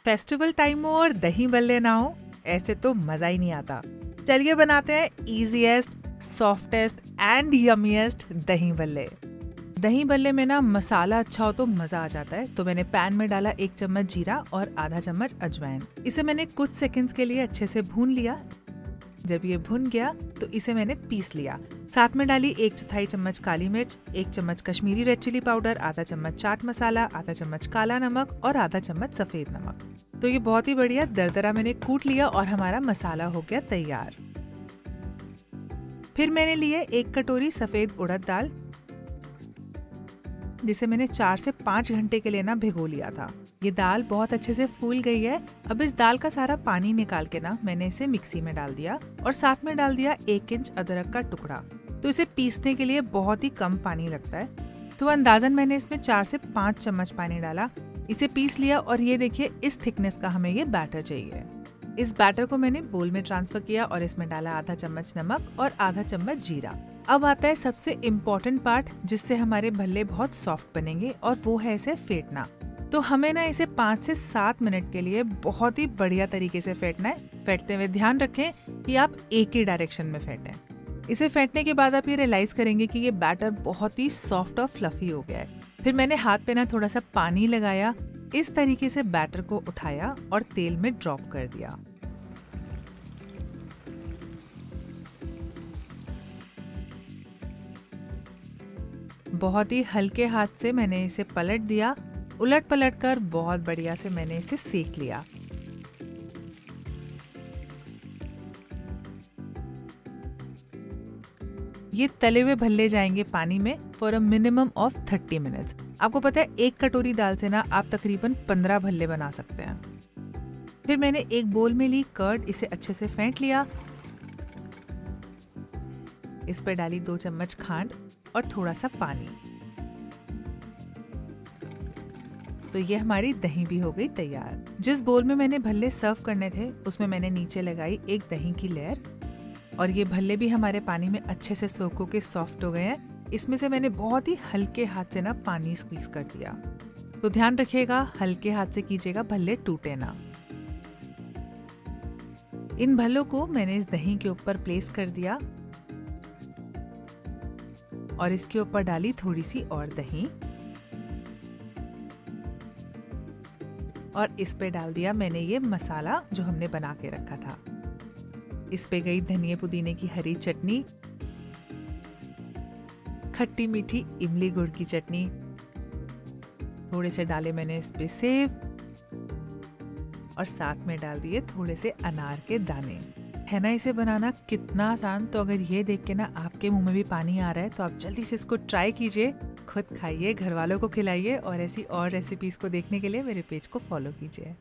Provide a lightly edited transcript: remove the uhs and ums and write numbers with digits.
Festival time हो और दही बल्ले ना हो, ऐसे तो मजा ही नहीं आता। चलिए बनाते हैं इजीएस्ट, सॉफ्टेस्ट एंड यमीएस्ट दही बल्ले। दही बल्ले में ना मसाला अच्छा हो तो मजा आ जाता है। तो मैंने पैन में डाला 1 चम्मच जीरा और आधा चम्मच अजवाइन। इसे मैंने कुछ सेकंड्स के लिए अच्छे से भून लिया। जब ये भुन गया तो इसे मैंने पीस लिया। साथ में डाली 1/4 चम्मच काली मिर्च, 1 चम्मच कश्मीरी रेड चिली पाउडर, आधा चम्मच चाट मसाला, आधा चम्मच काला नमक और आधा चम्मच सफेद नमक। तो ये बहुत ही बढ़िया दरदरा मैंने कूट लिया और हमारा मसाला हो गया तैयार। फिर मैंने लिए 1 कटोरी सफेद उड़द दाल, जिसे मैंने 4 से 5 घंटे के लिए ना भिगो लिया था। ये दाल बहुत अच्छे से फूल गई है। अब इस दाल का सारा पानी निकाल के ना मैंने इसे मिक्सी में डाल दिया और साथ में डाल दिया 1 इंच अदरक का टुकड़ा। तो इसे पीसने के लिए बहुत ही कम पानी लगता है। तो अंदाजन मैंने इसमें 4 से 5 चम्मच पानी डाला, इसे पीस लिया और ये देखिए इस थिकनेस का हमें ये बैटर चाहिए। इस बैटर को मैंने बोल में ट्रांसफर किया और इसमें डाला आधा चम्मच नमक और आधा चम्मच जीरा। अब आता है सबसे इम्पोर्टेंट पार्ट, जिससे हमारे भल्ले बहुत सॉफ्ट बनेंगे, और वो है इसे फेंटना। तो हमें ना इसे 5 से 7 मिनट के लिए बहुत ही बढ़िया तरीके से फेंटना है। फेंटते हुए ध्यान रखें कि आप एक ही डायरेक्शन में फेंटें। इसे फेंटने के बाद आप ये रियलाइज करेंगे कि ये बैटर बहुत ही सॉफ्ट और फ्लफी हो गया है। फिर मैंने हाथ पे ना थोड़ा सा पानी लगाया, इस तरीके से बैटर को उठाया और तेल में ड्रॉप कर दिया। बहुत ही हल्के हाथ से मैंने इसे पलट दिया। उलट पलट कर बहुत बढ़िया से मैंने इसे सेक लिया। ये तले हुए भल्ले जाएंगे पानी में for a minimum of 30 minutes. आपको पता है 1 कटोरी दाल से ना आप तकरीबन 15 भल्ले बना सकते हैं। फिर मैंने एक बोल में ली कर्ड, इसे अच्छे से फेंट लिया। इस पर डाली 2 चम्मच खांड और थोड़ा सा पानी। तो ये हमारी दही भी हो गई तैयार। जिस बोल में मैंने भल्ले सर्व करने थे उसमें मैंने नीचे लगाई एक दही की लेयर, और ये भल्ले भी हमारे पानी में अच्छे से सोक होके सॉफ्ट हो गए हैं। इसमें से मैंने बहुत ही हल्के हाथ से ना पानी स्क्वीज कर दिया। तो ध्यान रखिएगा, हल्के हाथ से कीजिएगा, भल्ले टूटे ना। इन भल्लों को मैंने इस दही के ऊपर प्लेस कर दिया और इसके ऊपर डाली थोड़ी सी और दही, और इस पे डाल दिया मैंने ये मसाला जो हमने बना के रखा था। इस पे गई धनिया पुदीने की हरी चटनी, खट्टी मीठी इमली गुड़ की चटनी, थोड़े से डाले मैंने इस पे सेव, और साथ में डाल दिए थोड़े से अनार के दाने। है ना इसे बनाना कितना आसान। तो अगर ये देख के ना आपके मुंह में भी पानी आ रहा है तो आप जल्दी से इसको ट्राई कीजिए, खुद खाइए, घर वालों को खिलाइए, और ऐसी और रेसिपीज को देखने के लिए मेरे पेज को फॉलो कीजिए।